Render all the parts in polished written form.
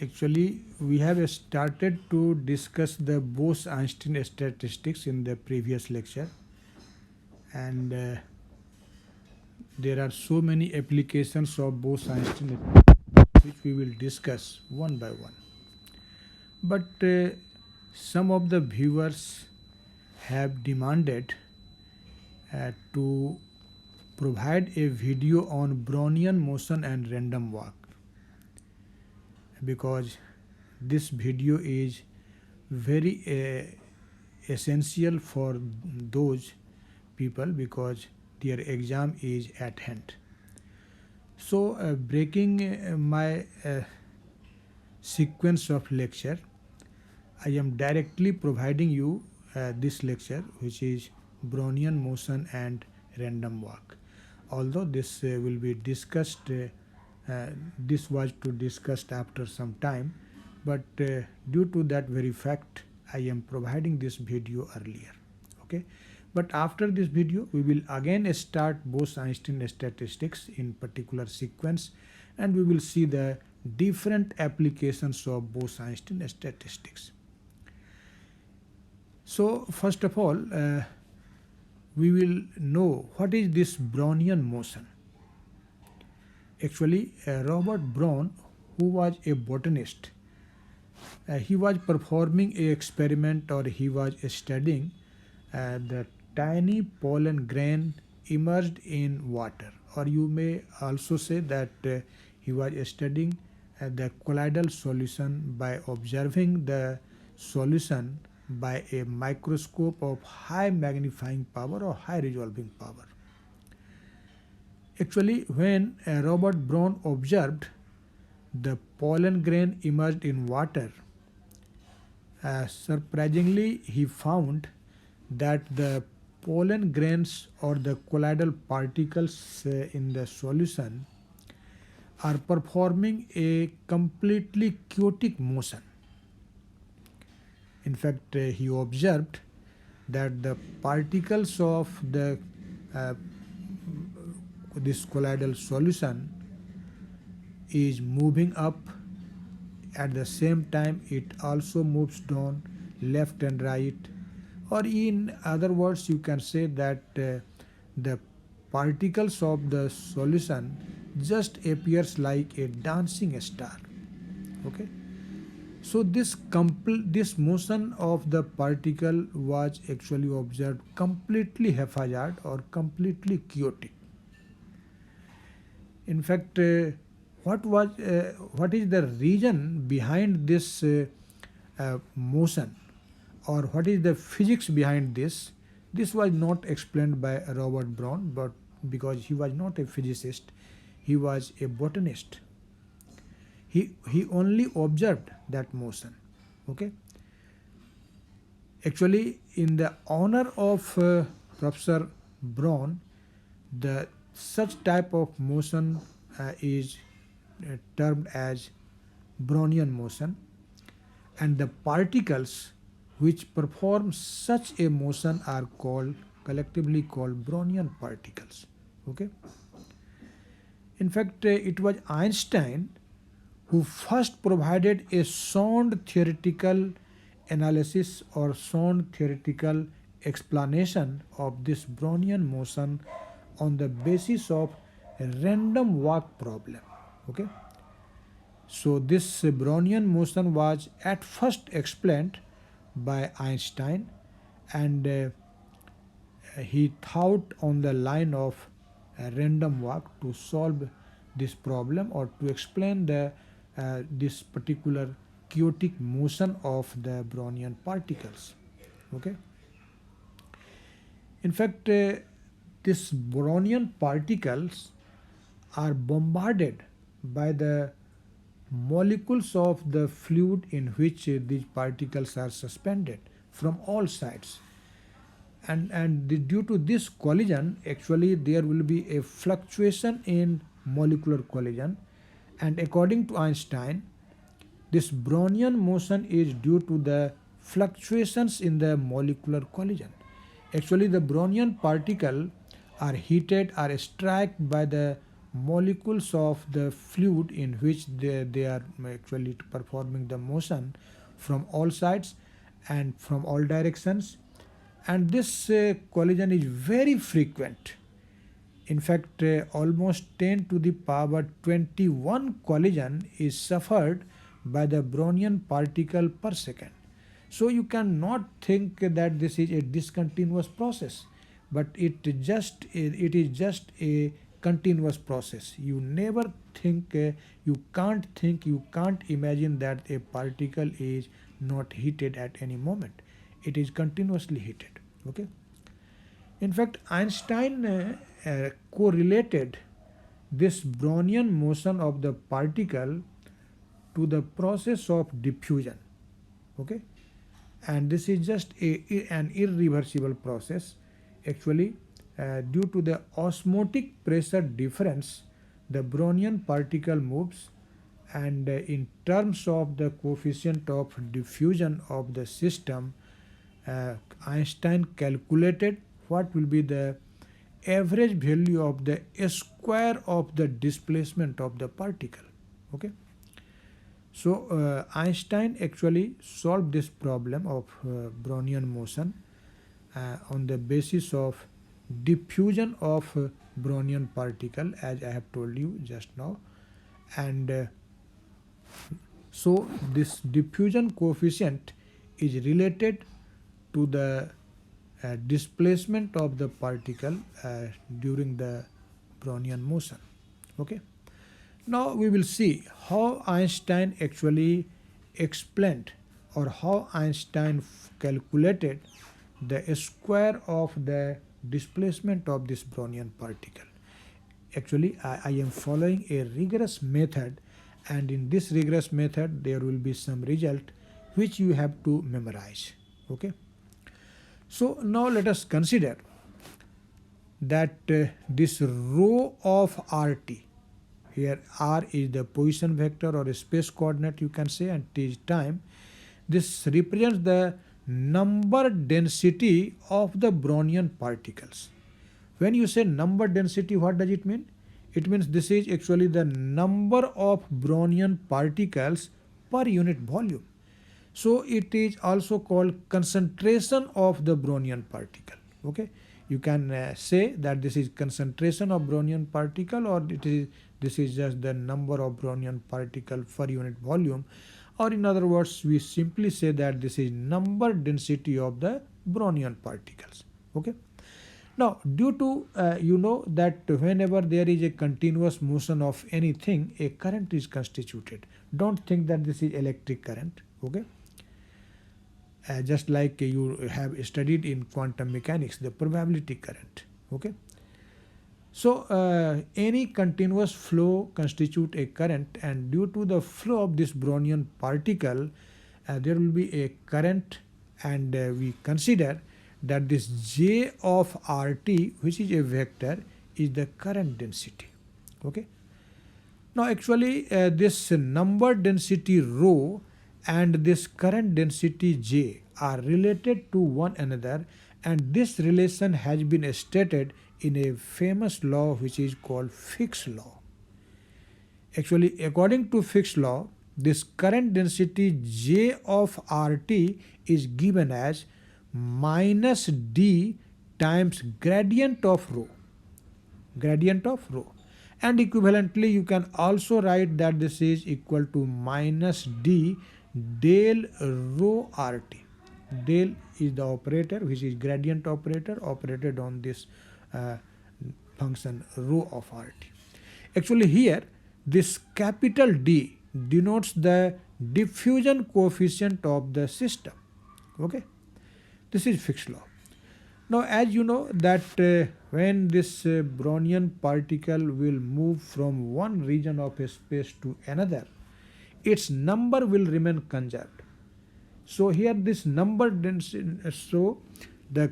Actually, we have started to discuss the Bose-Einstein statistics in the previous lecture, and there are so many applications of Bose-Einstein which we will discuss one by one. But some of the viewers have demanded to provide a video on Brownian motion and random walk, because this video is very essential for those people because their exam is at hand. So breaking my sequence of lecture, I am directly providing you this lecture, which is Brownian motion and random walk. Although this will be discussed, this was to discussed after some time, but due to that very fact, I am providing this video earlier. Okay, but after this video, we will again start Bose-Einstein statistics in particular sequence, and we will see the different applications of Bose-Einstein statistics. So first of all, we will know what is this Brownian motion. Actually, Robert Brown, who was a botanist, he was performing an experiment, or he was studying the tiny pollen grain emerged in water, or you may also say that he was studying the colloidal solution by observing the solution by a microscope of high magnifying power or high resolving power. Actually, when Robert Brown observed the pollen grain emerged in water, surprisingly he found that the pollen grains or the colloidal particles in the solution are performing a completely chaotic motion. In fact, he observed that the particles of this colloidal solution is moving up. At the same time, it also moves down left and right, or in other words, you can say that the particles of the solution just appears like a dancing star. Okay. So this motion of the particle was actually observed completely haphazard or completely chaotic. In fact, what is the reason behind this motion, or what is the physics behind this? This was not explained by Robert Brown, but because he was not a physicist, he was a botanist. He only observed that motion. Okay. Actually, in the honor of Professor Brown, the such type of motion is termed as Brownian motion, and the particles which perform such a motion are collectively called Brownian particles. Okay. In fact, it was Einstein who first provided a sound theoretical analysis or sound theoretical explanation of this Brownian motion on the basis of a random walk problem. Okay. So this Brownian motion was at first explained by Einstein, and he thought on the line of a random walk to solve this problem, or to explain this particular chaotic motion of the Brownian particles. Okay. In fact, these Brownian particles are bombarded by the molecules of the fluid in which these particles are suspended from all sides, and due to this collision, actually there will be a fluctuation in molecular collision, and according to Einstein, this Brownian motion is due to the fluctuations in the molecular collision. Actually, the Brownian particle are heated, are struck by the molecules of the fluid in which they are actually performing the motion from all sides and from all directions, and this collision is very frequent. In fact, almost 10 to the power 21 collision is suffered by the Brownian particle per second. So you cannot think that this is a discontinuous process, but it is just a continuous process. You never think, you can't imagine that a particle is not heated at any moment. It is continuously heated. Okay. In fact, Einstein correlated this Brownian motion of the particle to the process of diffusion. Okay, and this is just an irreversible process. Actually, due to the osmotic pressure difference, the Brownian particle moves, and in terms of the coefficient of diffusion of the system, Einstein calculated what will be the average value of the square of the displacement of the particle. Okay. So Einstein actually solved this problem of Brownian motion on the basis of diffusion of Brownian particle, as I have told you just now, and so this diffusion coefficient is related to the displacement of the particle during the Brownian motion. Okay. Now we will see how Einstein actually explained, or how Einstein calculated the square of the displacement of this Brownian particle. Actually, I am following a rigorous method, and in this rigorous method there will be some result which you have to memorize. Okay. So now let us consider that this rho of RT, here R is the position vector or a space coordinate you can say, and T is time. This represents the number density of the Brownian particles. When you say number density, what does it mean? It means this is actually the number of Brownian particles per unit volume. So it is also called concentration of the Brownian particle. Okay, you can say that this is concentration of Brownian particle, or this is just the number of Brownian particle per unit volume, or in other words we simply say that this is number density of the Brownian particles. Okay. Now due to you know that whenever there is a continuous motion of anything, a current is constituted. Don't think that this is electric current. Okay. Just like you have studied in quantum mechanics, the probability current. Okay. So any continuous flow constitute a current, and due to the flow of this Brownian particle, there will be a current, and we consider that this J of RT, which is a vector, is the current density. Okay. Now actually this number density rho and this current density J are related to one another, and this relation has been stated in a famous law which is called Fick's law. Actually, according to Fick's law, this current density J of RT is given as minus D times gradient of rho. Gradient of rho. And equivalently, you can also write that this is equal to minus D del rho RT. Del is the operator, which is gradient operator operated on this function rho of RT. Actually here this capital D denotes the diffusion coefficient of the system. Okay, this is Fick's law. Now as you know that when this Brownian particle will move from one region of a space to another, its number will remain conserved. So here this number density, so the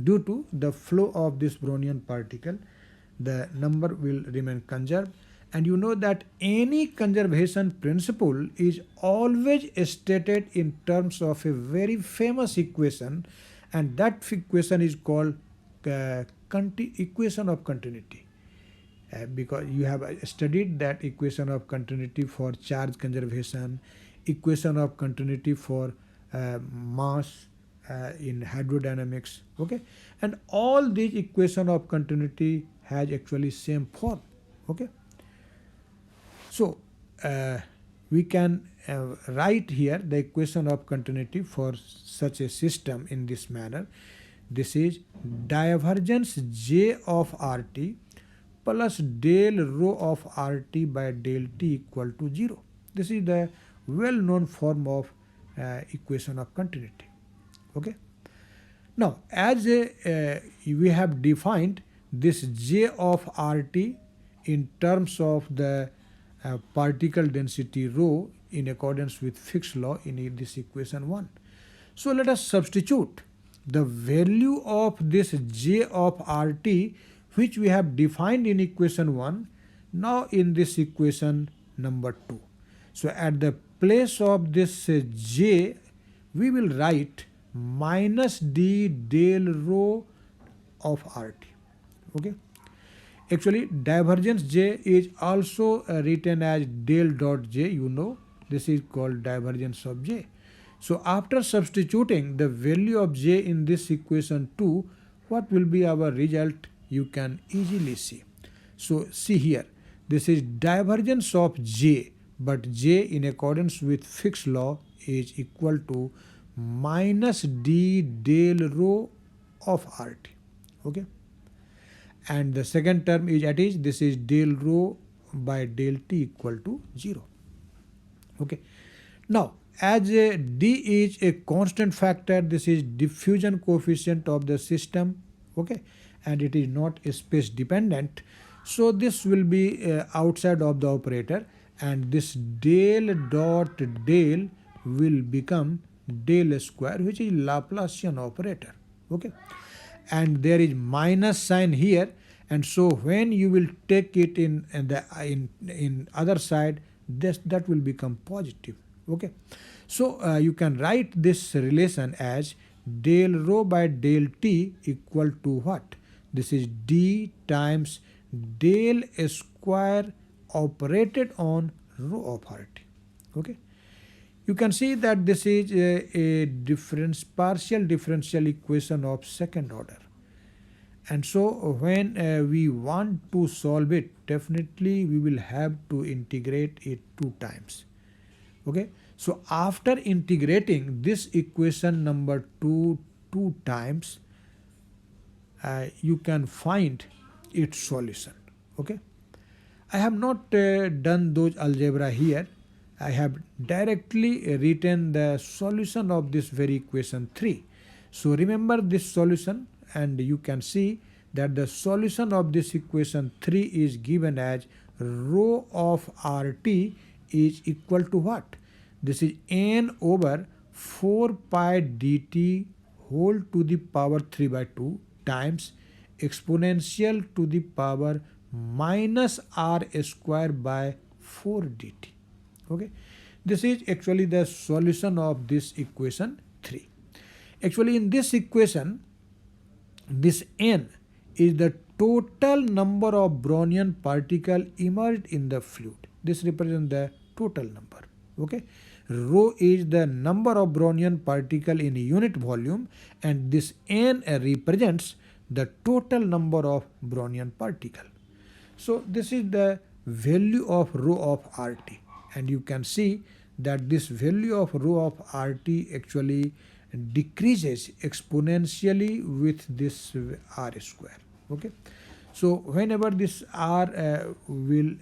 due to the flow of this Brownian particle, the number will remain conserved. And you know that any conservation principle is always stated in terms of a very famous equation, and that equation is called equation of continuity. Because you have studied that equation of continuity for charge conservation, equation of continuity for mass in hydrodynamics, okay, and all these equation of continuity has actually same form, okay. So we can write here the equation of continuity for such a system in this manner. This is divergence J of RT plus del rho of RT by del T equal to 0. This is the well-known form of equation of continuity. Okay. Now, as we have defined this J of RT in terms of the particle density rho in accordance with Fick's law in this equation 1. So let us substitute the value of this J of RT which we have defined in equation 1 now in this equation number 2. So at the place of this J we will write minus d del rho of RT. Okay. Actually divergence J is also written as del dot J, you know, this is called divergence of J. So after substituting the value of J in this equation 2, what will be our result? You can easily see. So see here, this is divergence of J, but J in accordance with Fick's law is equal to minus d del rho of RT. Okay. And the second term is this is del rho by del T equal to 0. Okay. Now, as D is a constant factor, this is diffusion coefficient of the system, okay, and it is not space dependent. So this will be outside of the operator, and this del dot del will become del square, which is Laplacian operator, okay. And there is minus sign here, and so when you will take it in other side, that will become positive, okay. So you can write this relation as del rho by del T equal to what? This is D times del square operated on rho of RT, okay. You can see that this is a partial differential equation of second order. And so when we want to solve it, definitely we will have to integrate it 2 times. Okay. So after integrating this equation number 2 times, you can find its solution. Okay. I have not done those algebra here. I have directly written the solution of this very equation 3. So remember this solution, and you can see that the solution of this equation 3 is given as rho of RT is equal to what? This is n over 4 pi dt whole to the power 3 by 2 times exponential to the power minus r square by 4 dt. Okay, this is actually the solution of this equation 3. Actually in this equation, this n is the total number of Brownian particles emerged in the fluid. This represents the total number. Okay, rho is the number of Brownian particles in unit volume, and this n represents the total number of Brownian particles. So this is the value of rho of RT, and you can see that this value of rho of RT actually decreases exponentially with this r square. Okay, so whenever this r will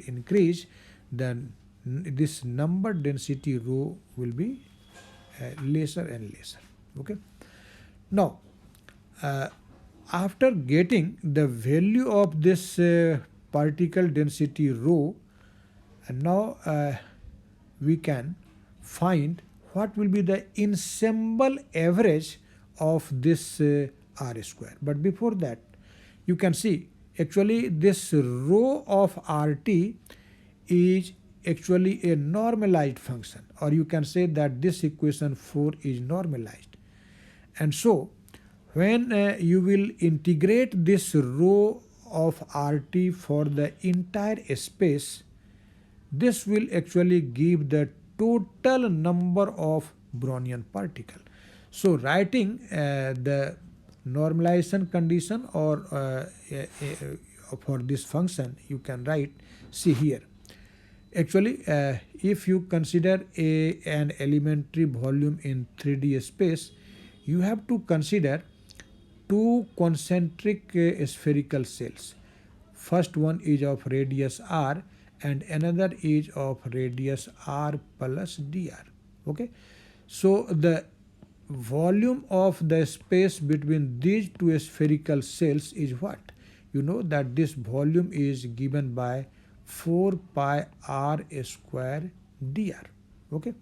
increase, then this number density rho will be lesser and lesser. Okay. Now after getting the value of this particle density rho, and now we can find what will be the ensemble average of this r square. But before that, you can see actually this rho of RT is actually a normalized function, or you can say that this equation 4 is normalized. And so When you will integrate this rho of RT for the entire space, this will actually give the total number of Brownian particle. So writing the normalization condition or for this function, you can write, see here. Actually, if you consider an elementary volume in 3D space, you have to consider two concentric spherical cells. First one is of radius r and another is of radius r plus dr. Okay, so the volume of the space between these two spherical cells is what? You know that this volume is given by 4 pi r square dr. Okay.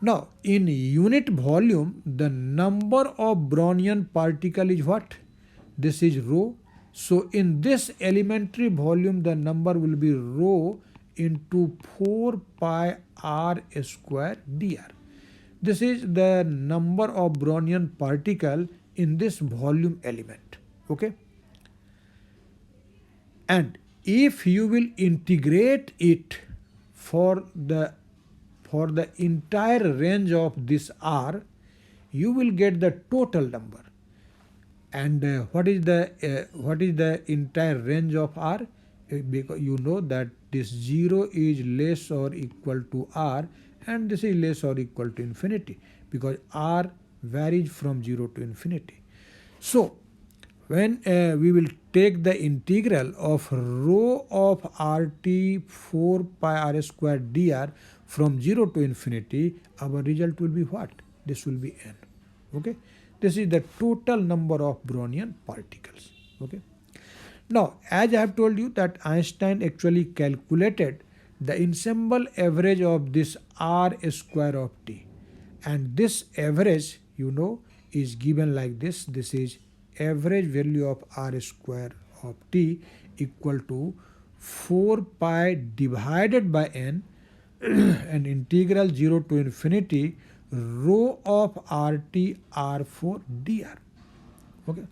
Now, in unit volume, the number of Brownian particle is what? This is rho. So, in this elementary volume, the number will be rho into 4 pi r square dr. This is the number of Brownian particle in this volume element. Okay. And if you will integrate it for the entire range of this R, you will get the total number. And what is the entire range of R? Because you know that this 0 is less or equal to R and this is less or equal to infinity, because R varies from 0 to infinity. So when we will take the integral of rho of RT 4 pi r square dr from 0 to infinity, our result will be what? This will be n. Okay, this is the total number of Brownian particles. Okay. Now, as I have told you that Einstein actually calculated the ensemble average of this r square of t, and this average, you know, is given like this. This is average value of r square of t equal to 4 pi divided by n and integral 0 to infinity rho of RT R4 dr. Okay.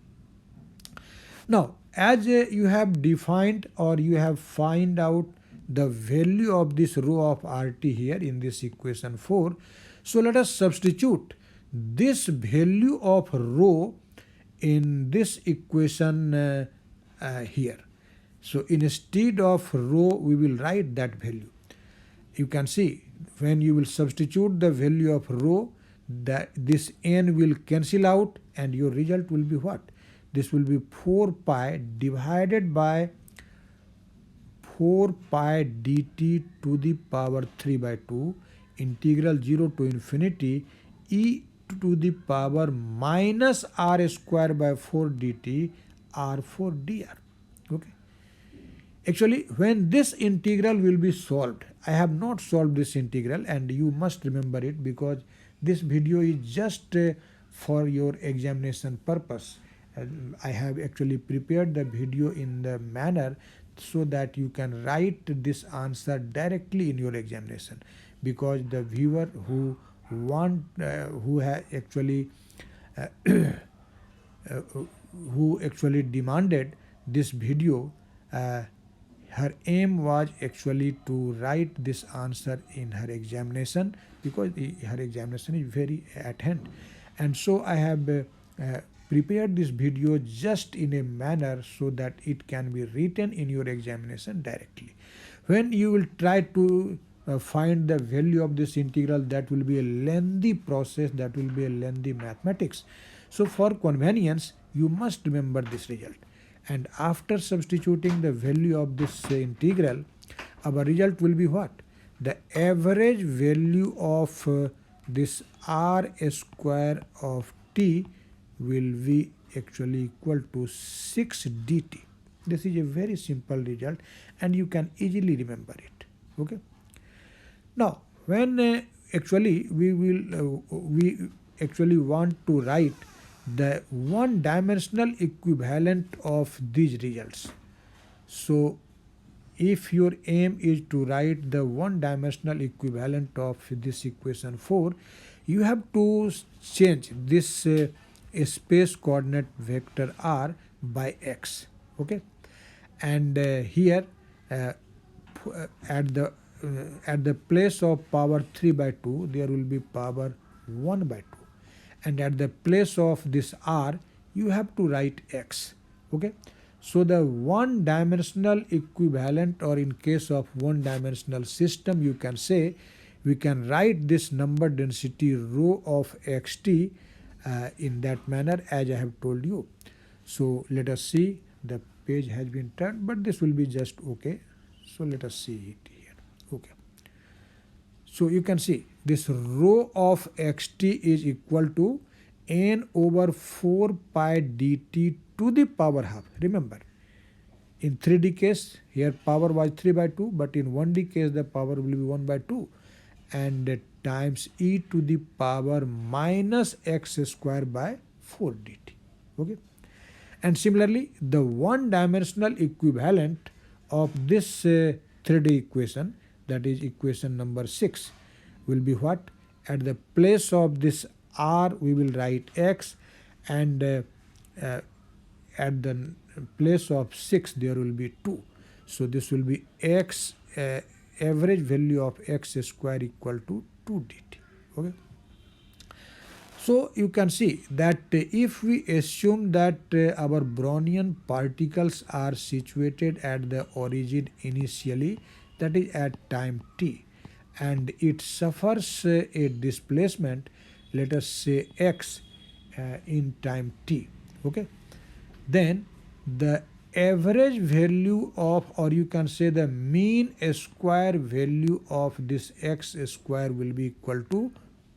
Now, as you have defined or you have find out the value of this rho of RT here in this equation 4, so let us substitute this value of rho in this equation here. So instead of rho, we will write that value. You can see when you will substitute the value of rho, that this n will cancel out and your result will be what? This will be 4 pi divided by 4 pi dt to the power 3 by 2 integral 0 to infinity e to the power minus r square by 4 dt r4 dr. Okay. Actually, when this integral will be solved, I have not solved this integral and you must remember it, because this video is just for your examination purpose. I have actually prepared the video in the manner so that you can write this answer directly in your examination, because the viewer who actually demanded this video, her aim was actually to write this answer in her examination, because her examination is very at hand. And so I have prepared this video just in a manner so that it can be written in your examination directly. When you will try to find the value of this integral, that will be a lengthy process, that will be a lengthy mathematics. So for convenience, you must remember this result. And after substituting the value of this integral, our result will be what? The average value of this r square of t will be actually equal to 6 dt. This is a very simple result and you can easily remember it. Okay. Now, when actually we actually want to write the one-dimensional equivalent of these results. So, if your aim is to write the one-dimensional equivalent of this equation 4, you have to change this a space coordinate vector r by x. Okay, and here uh, at the place of power 3 by 2 there will be power 1 by 2, and at the place of this r you have to write x. Okay, so the one dimensional equivalent, or in case of one dimensional system, you can say we can write this number density rho of xt in that manner as I have told you. So let us see, the page has been turned, but this will be just okay. So let us see it here. Okay, so you can see this rho of xt is equal to n over 4 pi dt to the power half. Remember, in 3D case here power was 3 by 2, but in 1D case the power will be 1 by 2, and times e to the power minus x square by 4 dt. Okay, and similarly the one dimensional equivalent of this 3D equation, that is equation number 6, will be what? At the place of this r we will write x, and at the place of 6 there will be 2. So this will be x, average value of x square equal to 2 dt. Okay, so you can see that if we assume that our Brownian particles are situated at the origin initially, that is at time t, and it suffers a displacement, let us say x, in time t. Okay, then the average value of, or you can say the mean square value of this x square will be equal to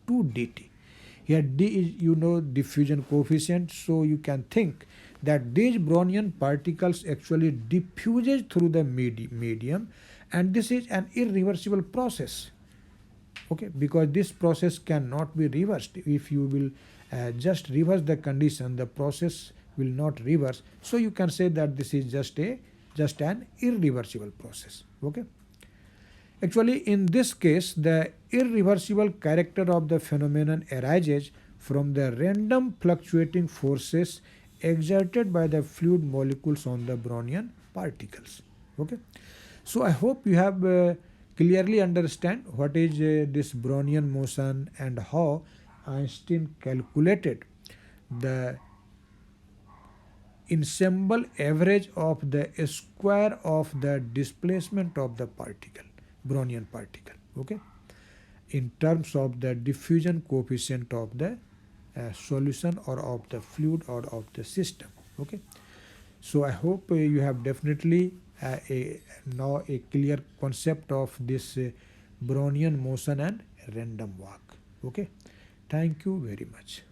2 dt. Here d is, you know, diffusion coefficient, so you can think that these Brownian particles actually diffuses through the medium, and this is an irreversible process. Okay, because this process cannot be reversed. If you will just reverse the condition, the process will not reverse. So you can say that this is just an irreversible process. Okay, actually in this case the irreversible character of the phenomenon arises from the random fluctuating forces exerted by the fluid molecules on the Brownian particles. Okay, so I hope you have clearly understand what is this Brownian motion and how Einstein calculated the ensemble average of the square of the displacement of the particle, Brownian particle. Okay, in terms of the diffusion coefficient of the solution or of the fluid or of the system. Okay, so I hope you have definitely now a clear concept of this Brownian motion and random walk. Okay, thank you very much.